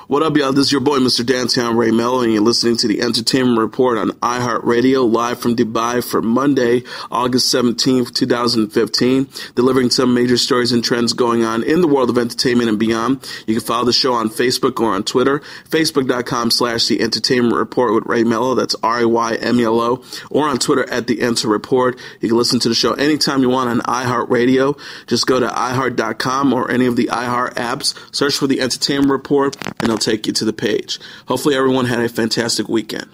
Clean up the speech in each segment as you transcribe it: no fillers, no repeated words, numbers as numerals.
What up, y'all? This is your boy, Mr. Downtown Ray Melo, and you're listening to the Entertainment Report on iHeartRadio, live from Dubai for Monday, August 17th, 2015, delivering some major stories and trends going on in the world of entertainment and beyond. You can follow the show on Facebook or on Twitter, facebook.com/The Entertainment Report with Ray Melo, that's RAYMELO, or on Twitter at The Enter Report. You can listen to the show anytime you want on iHeartRadio. Just go to iHeart.com or any of the iHeart apps, search for The Entertainment Report, and it'll take you to the page. Hopefully everyone had a fantastic weekend.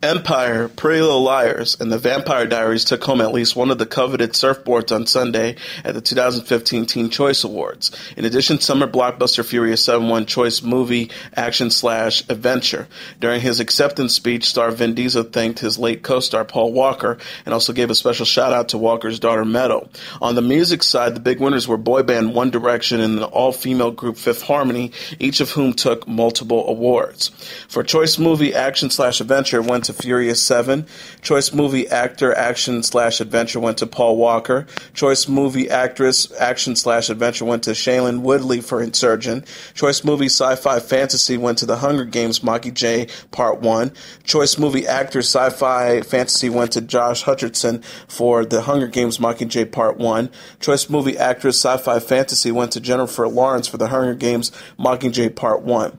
Empire, Pretty Little Liars, and The Vampire Diaries took home at least one of the coveted surfboards on Sunday at the 2015 Teen Choice Awards. In addition, summer blockbuster Furious 7 won Choice Movie Action/Adventure. During his acceptance speech, star Vin Diesel thanked his late co-star Paul Walker and also gave a special shout-out to Walker's daughter Melo. On the music side, the big winners were boy band One Direction and the all-female group Fifth Harmony, each of whom took multiple awards. For Choice Movie Action/Adventure went to Furious 7. Choice Movie Actor Action/Adventure went to Paul Walker. Choice Movie Actress Action/Adventure went to Shailene Woodley for Insurgent. Choice Movie Sci-Fi Fantasy went to The Hunger Games Mockingjay Part 1. Choice Movie Actor Sci-Fi Fantasy went to Josh Hutcherson for The Hunger Games Mockingjay Part 1. Choice Movie Actress Sci-Fi Fantasy went to Jennifer Lawrence for The Hunger Games Mockingjay Part 1.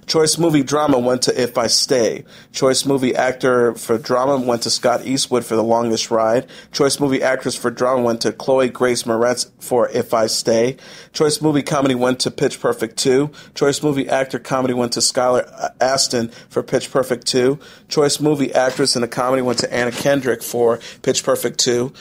Choice Movie Drama went to If I Stay. Choice Movie Actor for Drama went to Scott Eastwood for The Longest Ride. Choice Movie Actress for Drama went to Chloe Grace Moretz for If I Stay. Choice Movie Comedy went to Pitch Perfect 2. Choice Movie Actor Comedy went to Skylar Astin for Pitch Perfect 2. Choice Movie Actress in a Comedy went to Anna Kendrick for Pitch Perfect 2.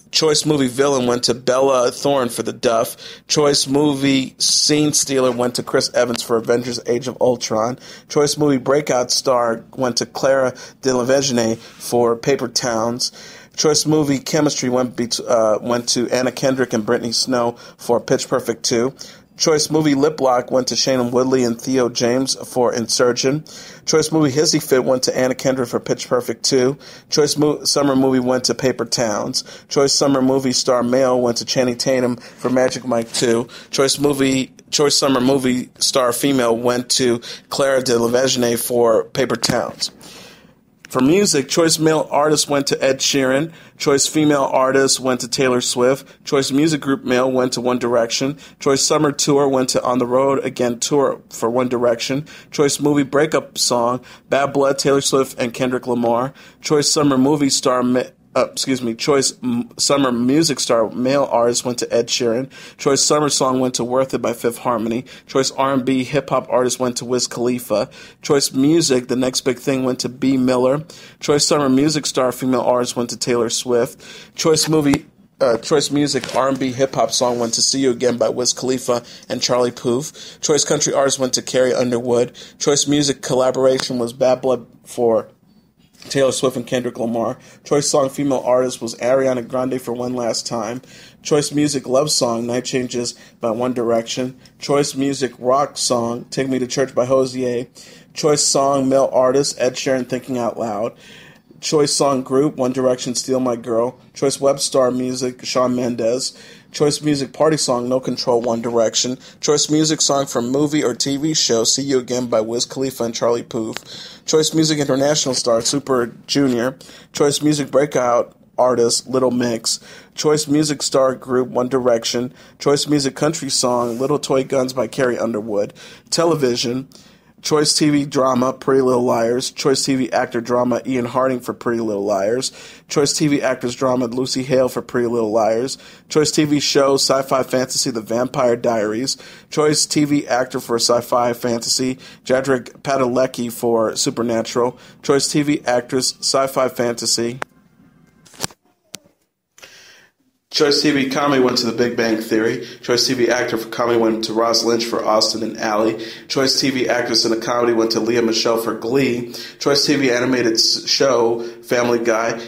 Choice Movie Villain went to Bella Thorne for The Duff. Choice Movie Scene Stealer went to Chris Evans for Avengers Age of Ultron. Choice Movie Breakout Star went to Clara Delevingne for Paper Towns. Choice Movie Chemistry went to Anna Kendrick and Brittany Snow for Pitch Perfect 2. Choice Movie Lip Lock went to Shailene Woodley and Theo James for Insurgent. Choice Movie Hissy Fit went to Anna Kendrick for Pitch Perfect 2. Choice Summer Movie went to Paper Towns. Choice Summer Movie Star Male went to Channing Tatum for Magic Mike 2. Choice Summer Movie Star Female went to Clara Delevingne for Paper Towns. For music, Choice Male Artist went to Ed Sheeran. Choice Female Artist went to Taylor Swift. Choice Music Group Male went to One Direction. Choice Summer Tour went to On the Road Again Tour for One Direction. Choice Movie Breakup Song, Bad Blood, Taylor Swift and Kendrick Lamar. Choice Summer Movie Star Choice Summer Music Star Male Artist went to Ed Sheeran. Choice Summer Song went to Worth It by Fifth Harmony. Choice R&B Hip Hop Artist went to Wiz Khalifa. Choice Music, The Next Big Thing, went to B. Miller. Choice Summer Music Star Female Artist went to Taylor Swift. Choice Music R&B Hip Hop Song went to See You Again by Wiz Khalifa and Charlie Puth. Choice Country Artist went to Carrie Underwood. Choice Music Collaboration was Bad Blood for Taylor Swift and Kendrick Lamar. Choice Song Female Artist was Ariana Grande for One Last Time. Choice Music Love Song, Night Changes by One Direction. Choice Music Rock Song, Take Me to Church by Hozier. Choice Song Male Artist, Ed Sheeran, Thinking Out Loud. Choice Song Group, One Direction, Steal My Girl. Choice Web Star Music, Shawn Mendes. Choice Music Party Song, No Control, One Direction. Choice Music Song from Movie or TV Show, See You Again by Wiz Khalifa and Charlie Puth. Choice Music International Star, Super Junior. Choice Music Breakout Artist, Little Mix. Choice Music Star Group, One Direction. Choice Music Country Song, Little Toy Guns by Carrie Underwood. Television, Choice TV Drama, Pretty Little Liars. Choice TV Actor Drama, Ian Harding for Pretty Little Liars. Choice TV Actress Drama, Lucy Hale for Pretty Little Liars. Choice TV Show, Sci-Fi Fantasy, The Vampire Diaries. Choice TV Actor for Sci-Fi Fantasy, Jadwiga Padalecki for Supernatural. Choice TV Actress, Sci-Fi Fantasy. Choice TV Comedy went to The Big Bang Theory. Choice TV Actor for Comedy went to Ross Lynch for Austin and Ally. Choice TV Actress in a Comedy went to Leah Michele for Glee. Choice TV Animated Show, Family Guy.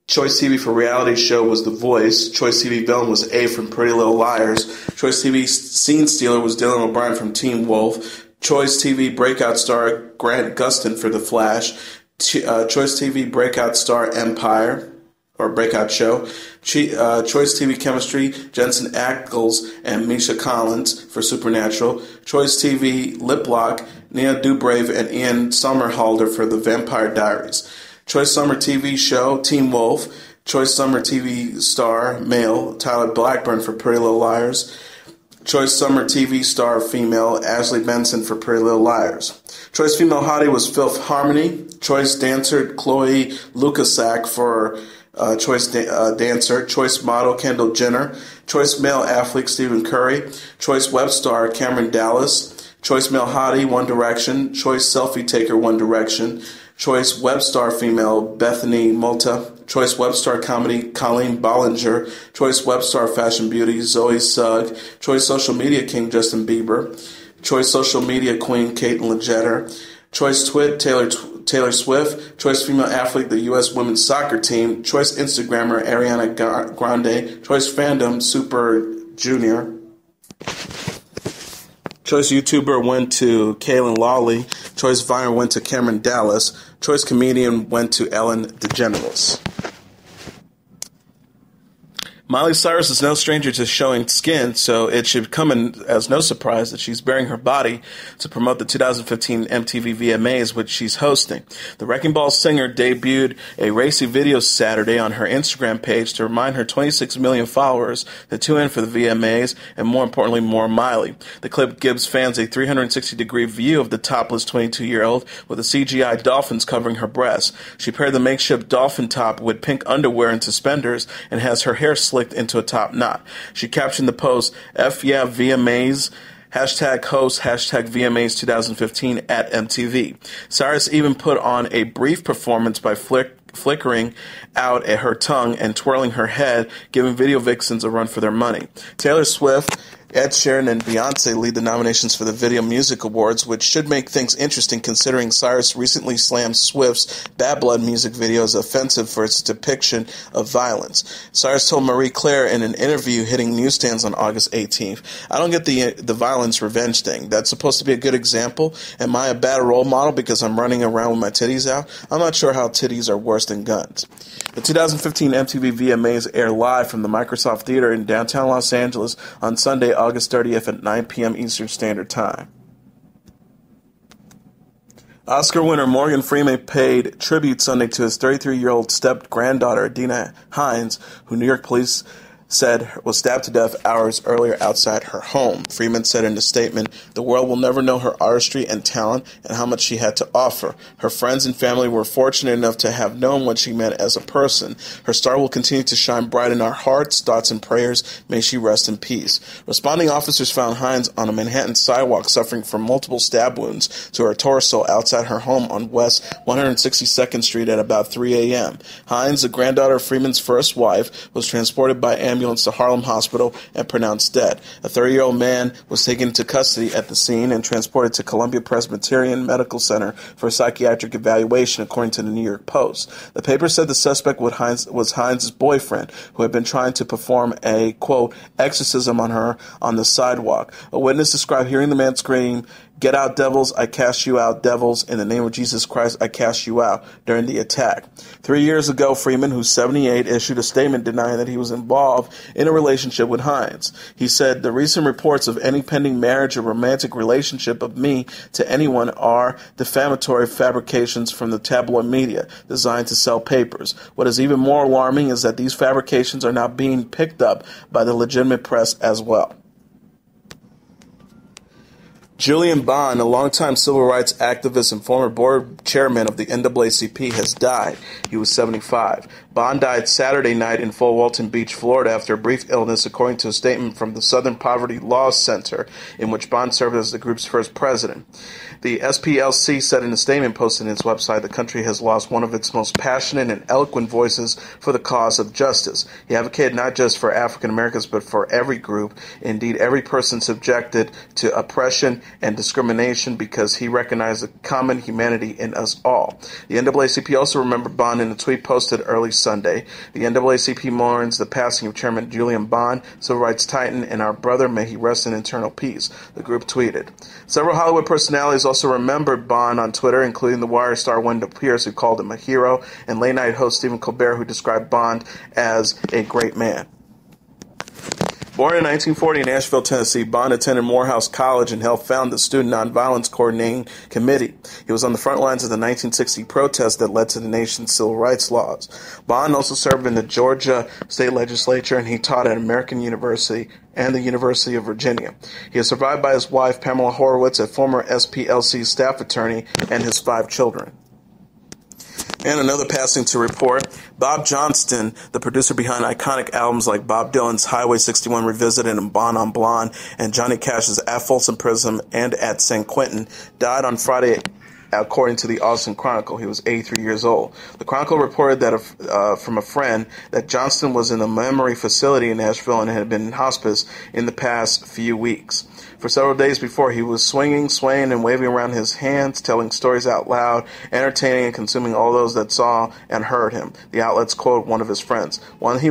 Choice TV for Reality Show was The Voice. Choice TV Villain was A from Pretty Little Liars. Choice TV Scene Stealer was Dylan O'Brien from Teen Wolf. Choice TV Breakout Star Grant Gustin for The Flash. Choice TV Breakout Star Empire. or breakout show. Choice TV Chemistry, Jensen Ackles and Misha Collins for Supernatural. Choice TV Lip Lock, Nia Dubrave and Ian Somerhalder for The Vampire Diaries. Choice Summer TV Show, Teen Wolf. Choice Summer TV Star, Male, Tyler Blackburn for Pretty Little Liars. Choice Summer TV Star, Female, Ashley Benson for Pretty Little Liars. Choice Female Hottie was Filth Harmony. Choice Dancer, Chloe Lukasak for Choice Dancer. Choice Model, Kendall Jenner. Choice Male Athlete, Stephen Curry. Choice Web Star, Cameron Dallas. Choice Male Hottie, One Direction. Choice Selfie Taker, One Direction. Choice Web Star Female, Bethany Multa. Choice Web Star Comedy, Colleen Bollinger. Choice Web Star Fashion Beauty, Zoe Sugg. Choice Social Media King, Justin Bieber. Choice Social Media Queen, Kate Lejeter. Choice Twit, Taylor Swift. Choice Female Athlete, the U.S. Women's Soccer Team. Choice Instagrammer, Ariana Grande. Choice Fandom, Super Junior. Choice YouTuber went to Kaylin Lawley. Choice Viner went to Cameron Dallas. Choice Comedian went to Ellen DeGeneres. Miley Cyrus is no stranger to showing skin, so it should come as no surprise that she's baring her body to promote the 2015 MTV VMAs, which she's hosting. The Wrecking Ball singer debuted a racy video Saturday on her Instagram page to remind her 26 million followers to tune in for the VMAs and, more importantly, more Miley. The clip gives fans a 360-degree view of the topless 22-year-old with the CGI dolphins covering her breasts. She paired the makeshift dolphin top with pink underwear and suspenders and has her hair slicked into a top knot. She captioned the post, F yeah VMAs, hashtag host, hashtag VMAs 2015 at MTV. Cyrus even put on a brief performance by flickering out at her tongue and twirling her head, giving video vixens a run for their money. Taylor Swift, Ed Sheeran, and Beyonce lead the nominations for the Video Music Awards, which should make things interesting considering Cyrus recently slammed Swift's Bad Blood music video as offensive for its depiction of violence. Cyrus told Marie Claire in an interview hitting newsstands on August 18th, I don't get the violence revenge thing. That's supposed to be a good example. Am I a bad role model because I'm running around with my titties out? I'm not sure how titties are worse than guns. The 2015 MTV VMAs air live from the Microsoft Theater in downtown Los Angeles on Sunday, August 30th at 9 p.m. Eastern Standard Time. Oscar winner Morgan Freeman paid tribute Sunday to his 33-year-old step-granddaughter, Adina Hines, who New York police said was stabbed to death hours earlier outside her home. Freeman said in a statement, the world will never know her artistry and talent and how much she had to offer. Her friends and family were fortunate enough to have known what she meant as a person. Her star will continue to shine bright in our hearts, thoughts, and prayers. May she rest in peace. Responding officers found Hines on a Manhattan sidewalk suffering from multiple stab wounds to her torso outside her home on West 162nd Street at about 3 a.m. Hines, the granddaughter of Freeman's first wife, was transported by ambulance to Harlem Hospital and pronounced dead. A 30-year-old man was taken into custody at the scene and transported to Columbia Presbyterian Medical Center for psychiatric evaluation, according to the New York Post. The paper said the suspect was Hines' boyfriend, who had been trying to perform a, quote, exorcism on her on the sidewalk. A witness described hearing the man scream, "Get out, devils, I cast you out, devils. In the name of Jesus Christ, I cast you out," during the attack. 3 years ago, Freeman, who's 78, issued a statement denying that he was involved in a relationship with Hines. He said, the recent reports of any pending marriage or romantic relationship of me to anyone are defamatory fabrications from the tabloid media designed to sell papers. What is even more alarming is that these fabrications are now being picked up by the legitimate press as well. Julian Bond, a longtime civil rights activist and former board chairman of the NAACP, has died. He was 75. Bond died Saturday night in Fort Walton Beach, Florida, after a brief illness, according to a statement from the Southern Poverty Law Center, in which Bond served as the group's first president. The SPLC said in a statement posted on its website, the country has lost one of its most passionate and eloquent voices for the cause of justice. He advocated not just for African Americans, but for every group, indeed every person subjected to oppression and discrimination, because he recognized the common humanity in us all. The NAACP also remembered Bond in a tweet posted early Sunday. The NAACP mourns the passing of Chairman Julian Bond, civil rights titan, and our brother, may he rest in eternal peace, the group tweeted. Several Hollywood personalities also remembered Bond on Twitter, including the Wire star Wendell Pierce, who called him a hero, and late-night host Stephen Colbert, who described Bond as a great man. Born in 1940 in Nashville, Tennessee, Bond attended Morehouse College and helped found the Student Nonviolence Coordinating Committee. He was on the front lines of the 1960 protests that led to the nation's civil rights laws. Bond also served in the Georgia state legislature, and he taught at American University and the University of Virginia. He is survived by his wife, Pamela Horowitz, a former SPLC staff attorney, and his 5 children. And another passing to report, Bob Johnston, the producer behind iconic albums like Bob Dylan's Highway 61 Revisited and Bon on Blonde, and Johnny Cash's At Folsom Prison and At San Quentin, died on Friday, according to the Austin Chronicle. He was 83 years old. The Chronicle reported that from a friend that Johnston was in a memory facility in Nashville and had been in hospice in the past few weeks. For several days before, he was swinging, swaying, and waving around his hands, telling stories out loud, entertaining and consuming all those that saw and heard him. The outlets quote one of his friends. Once he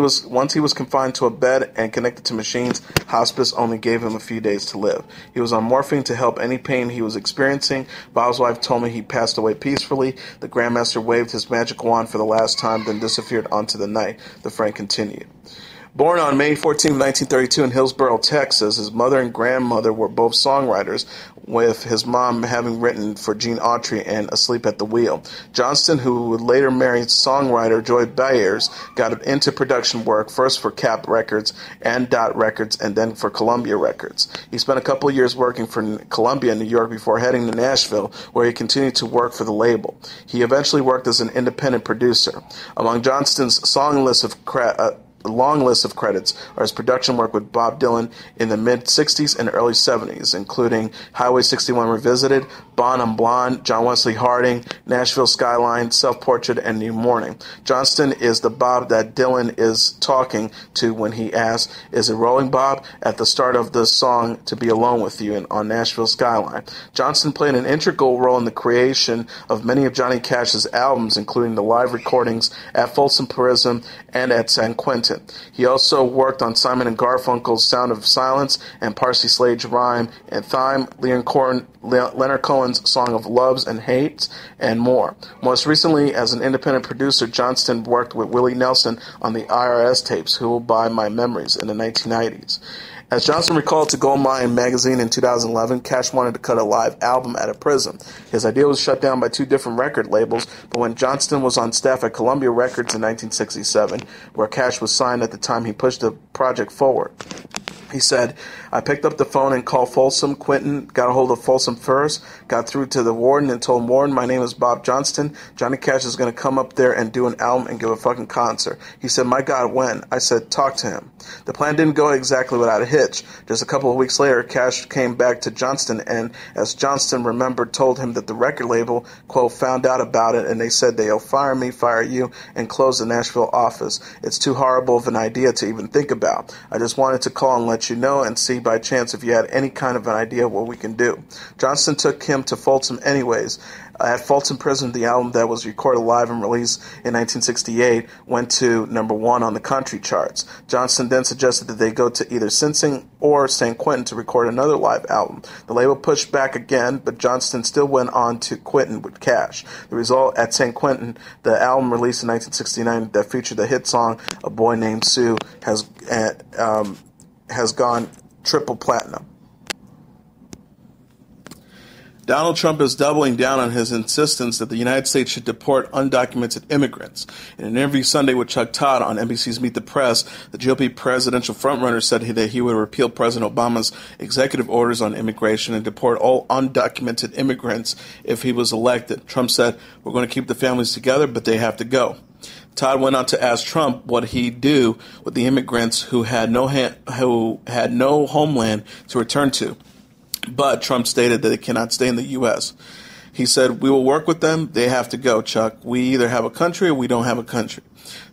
was confined to a bed and connected to machines, hospice only gave him a few days to live. He was on morphine to help any pain he was experiencing. Bob's wife told me he passed away peacefully. The Grandmaster waved his magic wand for the last time, then disappeared onto the night. The friend continued. Born on May 14, 1932 in Hillsborough, Texas, his mother and grandmother were both songwriters, with his mom having written for Gene Autry and Asleep at the Wheel. Johnston, who would later marry songwriter Joy Byers, got into production work first for Cap Records and Dot Records and then for Columbia Records. He spent a couple of years working for Columbia in New York before heading to Nashville, where he continued to work for the label. He eventually worked as an independent producer. Among Johnston's long list of credits are his production work with Bob Dylan in the mid-60s and early 70s, including Highway 61 Revisited, Bon on Blonde, John Wesley Harding, Nashville Skyline, Self-Portrait, and New Morning. Johnston is the Bob that Dylan is talking to when he asks, "Is it rolling, Bob?" at the start of the song To Be Alone With You on Nashville Skyline. Johnston played an integral role in the creation of many of Johnny Cash's albums, including the live recordings at Folsom Prison and at San Quentin. He also worked on Simon and Garfunkel's Sound of Silence and Parsi Slade's Rhyme and Thyme, Leonard Cohen's Song of Loves and Hates, and more. Most recently, as an independent producer, Johnston worked with Willie Nelson on the IRS tapes Who Will Buy My Memories in the 1990s. As Johnston recalled to Goldmine magazine in 2011, Cash wanted to cut a live album at a prison. His idea was shut down by 2 different record labels, but when Johnston was on staff at Columbia Records in 1967, where Cash was signed at the time, he pushed the project forward. He said, "I picked up the phone and called Folsom Quentin, got a hold of Folsom first, got through to the warden and told Warden, my name is Bob Johnston. Johnny Cash is going to come up there and do an album and give a fucking concert." He said, "My God, when?" I said, "Talk to him." The plan didn't go exactly without a hitch. Just a couple of weeks later, Cash came back to Johnston and, as Johnston remembered, told him that the record label, quote, found out about it and they said they'll fire me, fire you, and close the Nashville office. It's too horrible of an idea to even think about. I just wanted to call and let you know and see by chance if you had any kind of an idea of what we can do. Johnston took him to Folsom anyways. At Folsom Prison, the album that was recorded live and released in 1968 went to #1 on the country charts. Johnston then suggested that they go to either Sing Sing or San Quentin to record another live album. The label pushed back again, but Johnston still went on to Quentin with Cash. The result, at San Quentin, the album released in 1969 that featured the hit song A Boy Named Sue has gone triple platinum. Donald Trump is doubling down on his insistence that the United States should deport undocumented immigrants. In an interview Sunday with Chuck Todd on NBC's Meet the Press, the GOP presidential frontrunner said that he would repeal President Obama's executive orders on immigration and deport all undocumented immigrants if he was elected. Trump said, "We're going to keep the families together, but they have to go." Todd went on to ask Trump what he'd do with the immigrants who had no homeland to return to. But Trump stated that they cannot stay in the U.S. He said, "We will work with them. They have to go, Chuck. We either have a country or we don't have a country."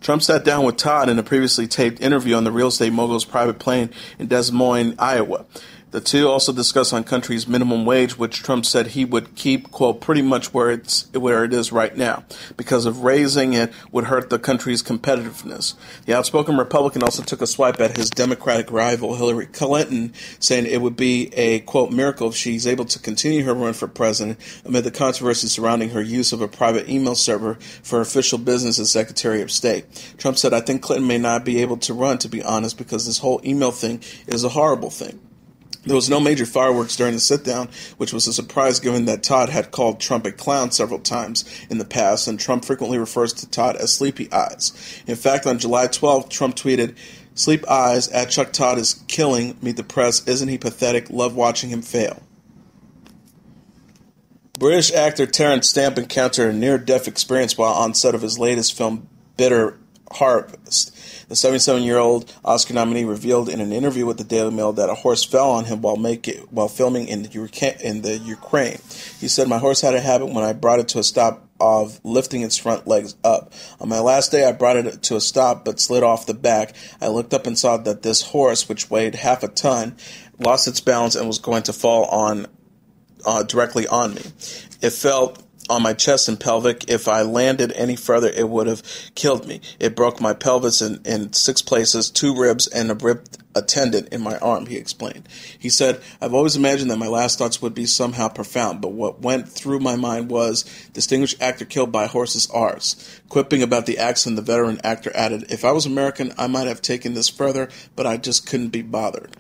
Trump sat down with Todd in a previously taped interview on the real estate mogul's private plane in Des Moines, Iowa. The two also discussed on country's minimum wage, which Trump said he would keep, quote, pretty much where it is right now, because of raising it would hurt the country's competitiveness. The outspoken Republican also took a swipe at his Democratic rival Hillary Clinton, saying it would be a, quote, miracle if she's able to continue her run for president amid the controversy surrounding her use of a private email server for official business as Secretary of State. Trump said, I think Clinton may not be able to run, to be honest, because this whole email thing is a horrible thing. There was no major fireworks during the sit-down, which was a surprise given that Todd had called Trump a clown several times in the past, and Trump frequently refers to Todd as Sleepy Eyes. In fact, on July 12th, Trump tweeted, Sleep Eyes at Chuck Todd is killing, meet the press, isn't he pathetic, love watching him fail. British actor Terence Stamp encountered a near-death experience while on set of his latest film, Bitter Harvest. The 77-year-old Oscar nominee revealed in an interview with the Daily Mail that a horse fell on him while filming in the Ukraine. He said, my horse had a habit when I brought it to a stop of lifting its front legs up. On my last day, I brought it to a stop but slid off the back. I looked up and saw that this horse, which weighed half a ton, lost its balance and was going to fall on directly on me. It felt on my chest and pelvic. If I landed any further, it would have killed me. It broke my pelvis in 6 places, 2 ribs, and a tendon in my arm, he explained. He said, I've always imagined that my last thoughts would be somehow profound, but what went through my mind was, distinguished actor killed by horse's arse. Quipping about the accident, the veteran actor added, if I was American, I might have taken this further, but I just couldn't be bothered.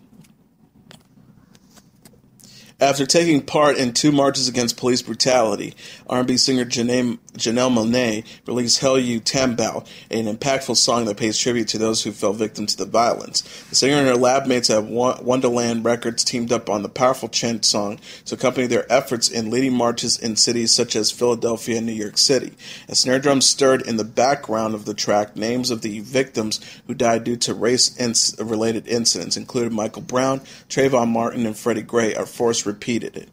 After taking part in 2 marches against police brutality, R&B singer Janelle Monae released Hell You Talmbout, an impactful song that pays tribute to those who fell victim to the violence. The singer and her lab mates at Wonderland Records teamed up on the powerful chant song to accompany their efforts in leading marches in cities such as Philadelphia and New York City. As snare drums stirred in the background of the track, names of the victims who died due to race-related incidents, including Michael Brown, Trayvon Martin, and Freddie Gray, are forced repeated it.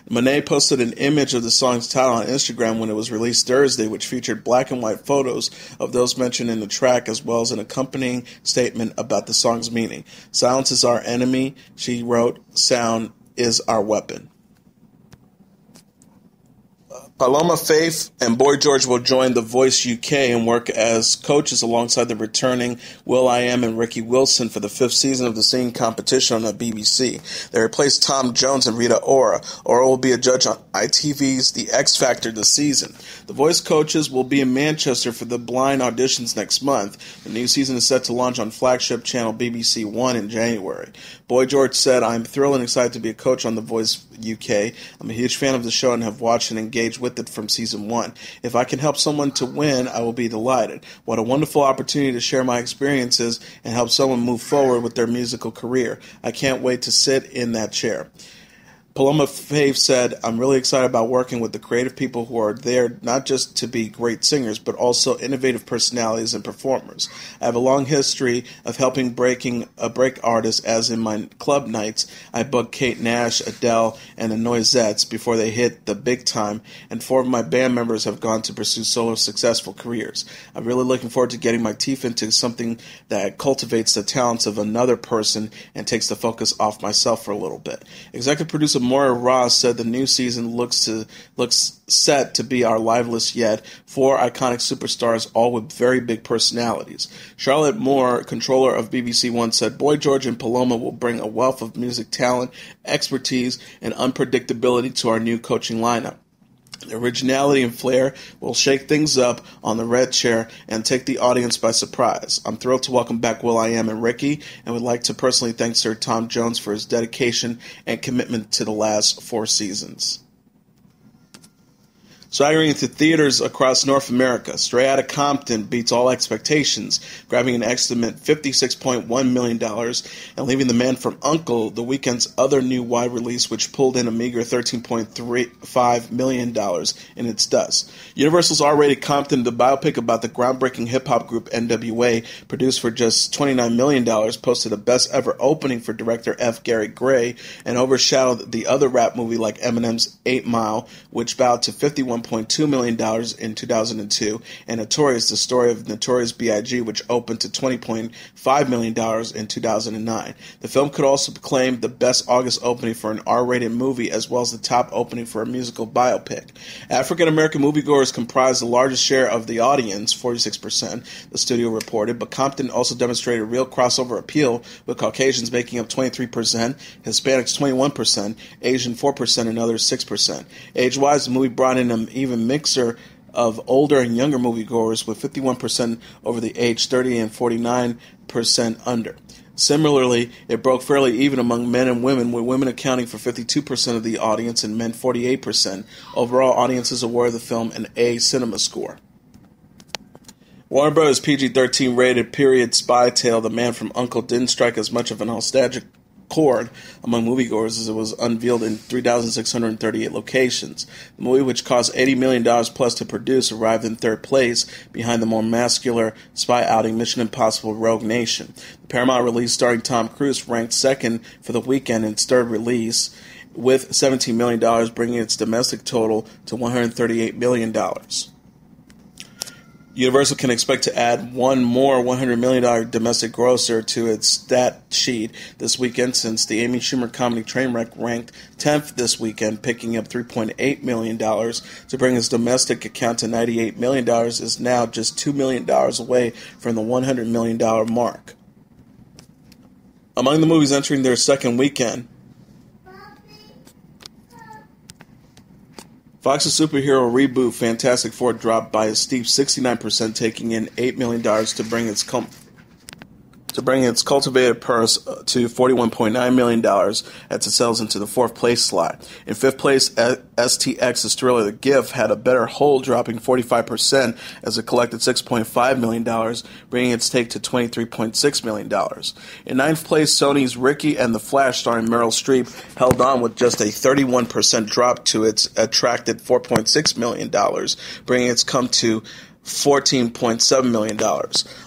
Monae posted an image of the song's title on Instagram when it was released Thursday, which featured black and white photos of those mentioned in the track, as well as an accompanying statement about the song's meaning. Silence is our enemy, she wrote. Sound is our weapon. Paloma, Faith, and Boy George will join The Voice UK and work as coaches alongside the returning will.i.am and Ricky Wilson for the 5th season of the singing competition on the BBC. They replace Tom Jones and Rita Ora. Ora will be a judge on ITV's The X Factor this season. The Voice coaches will be in Manchester for the blind auditions next month. The new season is set to launch on flagship channel BBC One in January. Boy George said, I'm thrilled and excited to be a coach on The Voice UK. I'm a huge fan of the show and have watched and engaged with it from season 1. If I can help someone to win, I will be delighted. What a wonderful opportunity to share my experiences and help someone move forward with their musical career. I can't wait to sit in that chair. Paloma Faith said, I'm really excited about working with the creative people who are there not just to be great singers, but also innovative personalities and performers. I have a long history of helping break artists, as in my club nights, I booked Kate Nash, Adele, and the Noisettes before they hit the big time, and 4 of my band members have gone to pursue solo successful careers. I'm really looking forward to getting my teeth into something that cultivates the talents of another person and takes the focus off myself for a little bit. Executive producer Moira Ross said the new season looks set to be our liveliest yet. 4 iconic superstars, all with very big personalities. Charlotte Moore, controller of BBC One, said Boy George and Paloma will bring a wealth of music talent, expertise, and unpredictability to our new coaching lineup. The originality and flair will shake things up on the red chair and take the audience by surprise. I'm thrilled to welcome back will.i.am and Ricky, and would like to personally thank Sir Tom Jones for his dedication and commitment to the last 4 seasons. Swaggering into theaters across North America, Stray Outta Compton beats all expectations, grabbing an estimate $56.1 million and leaving The Man from U.N.C.L.E., the weekend's other new wide release, which pulled in a meager $13.35 million in its dust. Universal's R-rated Compton, the biopic about the groundbreaking hip-hop group NWA, produced for just $29 million, posted a best-ever opening for director F. Gary Gray and overshadowed the other rap movie like Eminem's 8 Mile, which bowed to $51.9 $1.2 million in 2002, and Notorious, the story of Notorious B.I.G., which opened to $20.5 million in 2009. The film could also claim the best August opening for an R-rated movie, as well as the top opening for a musical biopic. African-American moviegoers comprise the largest share of the audience, 46%, the studio reported, but Compton also demonstrated real crossover appeal, with Caucasians making up 23%, Hispanics 21%, Asian 4%, and others 6%. Age-wise, the movie brought in an even mixer of older and younger moviegoers, with 51% over the age 30 and 49% under. Similarly, it broke fairly even among men and women, with women accounting for 52% of the audience and men 48%. Overall, audiences awarded the film an A cinema score. Warner Bros. PG-13 rated period spy tale The Man from U.N.C.L.E. didn't strike as much of a nostalgic chord among moviegoers as it was unveiled in 3,638 locations. The movie, which cost $80 million plus to produce, arrived in third place behind the more muscular spy outing Mission Impossible Rogue Nation. The Paramount release starring Tom Cruise ranked second for the weekend in its third release, with $17 million, bringing its domestic total to $138 million. Universal can expect to add one more $100 million domestic grosser to its stat sheet this weekend, since the Amy Schumer comedy Trainwreck ranked 10th this weekend, picking up $3.8 million to bring its domestic account to $98 million, is now just $2 million away from the $100 million mark. Among the movies entering their second weekend, Fox's superhero reboot Fantastic Four dropped by a steep 69%, taking in $8 million to bring its cultivated purse to $41.9 million as it settles into the fourth place slot. In fifth place, STX's thriller The Gift had a better hold, dropping 45% as it collected $6.5 million, bringing its take to $23.6 million. In ninth place, Sony's Ricky and the Flash, starring Meryl Streep, held on with just a 31% drop to its attracted $4.6 million, bringing its come to $14.7 million.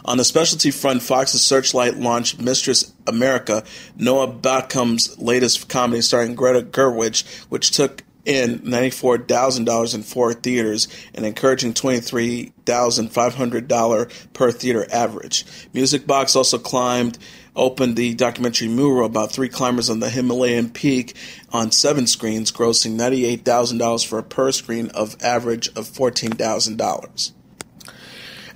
On the specialty front, Fox's Searchlight launched Mistress America, Noah Baumbach's latest comedy starring Greta Gerwig, which took in $94,000 in four theaters, an encouraging $23,500 per theater average. Music Box also opened the documentary Muro, about three climbers on the Himalayan peak, on 7 screens, grossing $98,000 for a per screen of average of $14,000.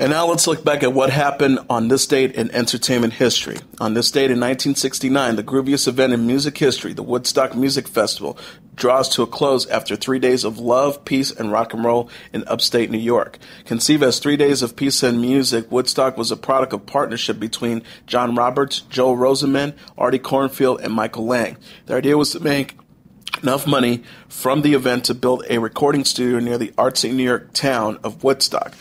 And now let's look back at what happened on this date in entertainment history. On this date in 1969, the grooviest event in music history, the Woodstock Music Festival, draws to a close after 3 days of love, peace, and rock and roll in upstate New York. Conceived as 3 days of peace and music, Woodstock was a product of partnership between John Roberts, Joel Rosenman, Artie Cornfield, and Michael Lang. The idea was to make enough money from the event to build a recording studio near the artsy New York town of Woodstock.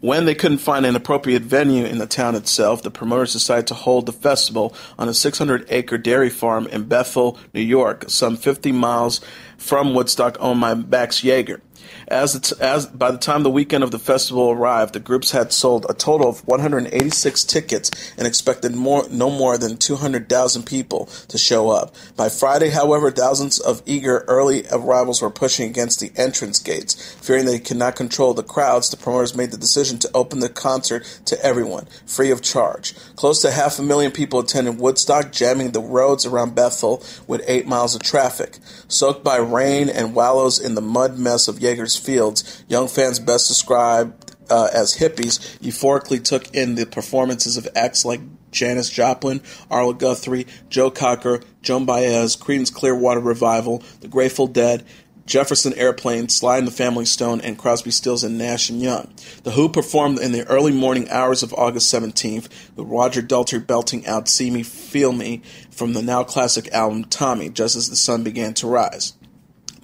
When they couldn't find an appropriate venue in the town itself, the promoters decided to hold the festival on a 600-acre dairy farm in Bethel, New York, some 50 miles from Woodstock, owned by Max Yeager. By the time the weekend of the festival arrived, the groups had sold a total of 186 tickets and expected no more than 200,000 people to show up. By Friday, however, thousands of eager early arrivals were pushing against the entrance gates. Fearing they could not control the crowds, the promoters made the decision to open the concert to everyone, free of charge. Close to 500,000 people attended Woodstock, jamming the roads around Bethel with 8 miles of traffic. Soaked by rain and wallows in the mud mess of Yeager's fields, young fans best described as hippies euphorically took in the performances of acts like Janis Joplin, Arlo Guthrie, Joe Cocker, Joan Baez, Creedence Clearwater Revival, The Grateful Dead, Jefferson Airplane, Sly and the Family Stone, and Crosby, Stills and Nash & Young. The Who performed in the early morning hours of August 17th, with Roger Daltrey belting out See Me, Feel Me from the now classic album Tommy, just as the sun began to rise.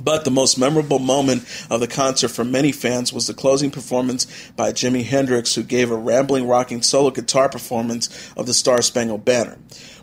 But the most memorable moment of the concert for many fans was the closing performance by Jimi Hendrix, who gave a rambling, rocking solo guitar performance of the Star-Spangled Banner.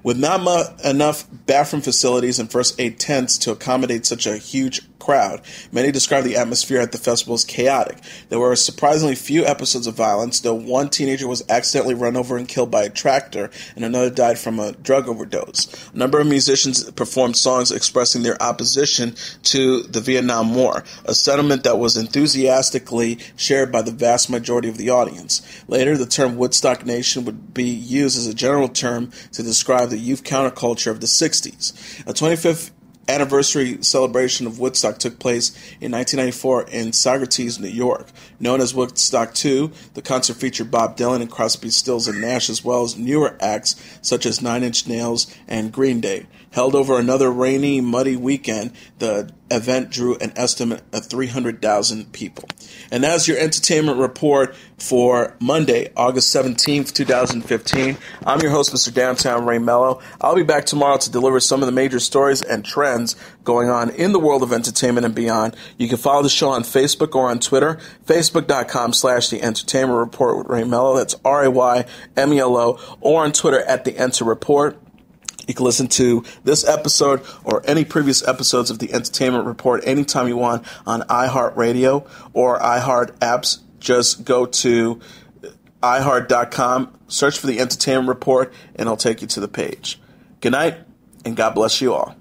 With not enough bathroom facilities and first aid tents to accommodate such a huge crowd, many describe the atmosphere at the festival as chaotic. There were surprisingly few episodes of violence, though one teenager was accidentally run over and killed by a tractor, and another died from a drug overdose. A number of musicians performed songs expressing their opposition to the Vietnam War, a sentiment that was enthusiastically shared by the vast majority of the audience. Later, the term Woodstock Nation would be used as a general term to describe the youth counterculture of the 60s. A 25th anniversary celebration of Woodstock took place in 1994 in Socrates, New York. Known as Woodstock 2, the concert featured Bob Dylan and Crosby, Stills and Nash, as well as newer acts such as Nine Inch Nails and Green Day. Held over another rainy, muddy weekend, the event drew an estimate of 300,000 people. And that's your entertainment report for Monday, August 17th, 2015. I'm your host, Mr. Downtown Ray Melo. I'll be back tomorrow to deliver some of the major stories and trends going on in the world of entertainment and beyond. You can follow the show on Facebook or on Twitter, facebook.com/The Entertainment Report with Ray Melo. That's RAYMELO, or on Twitter at The Enter Report. You can listen to this episode or any previous episodes of the Entertainment Report anytime you want on iHeartRadio or iHeart apps. Just go to iHeart.com, search for the Entertainment Report, and it'll take you to the page. Good night, and God bless you all.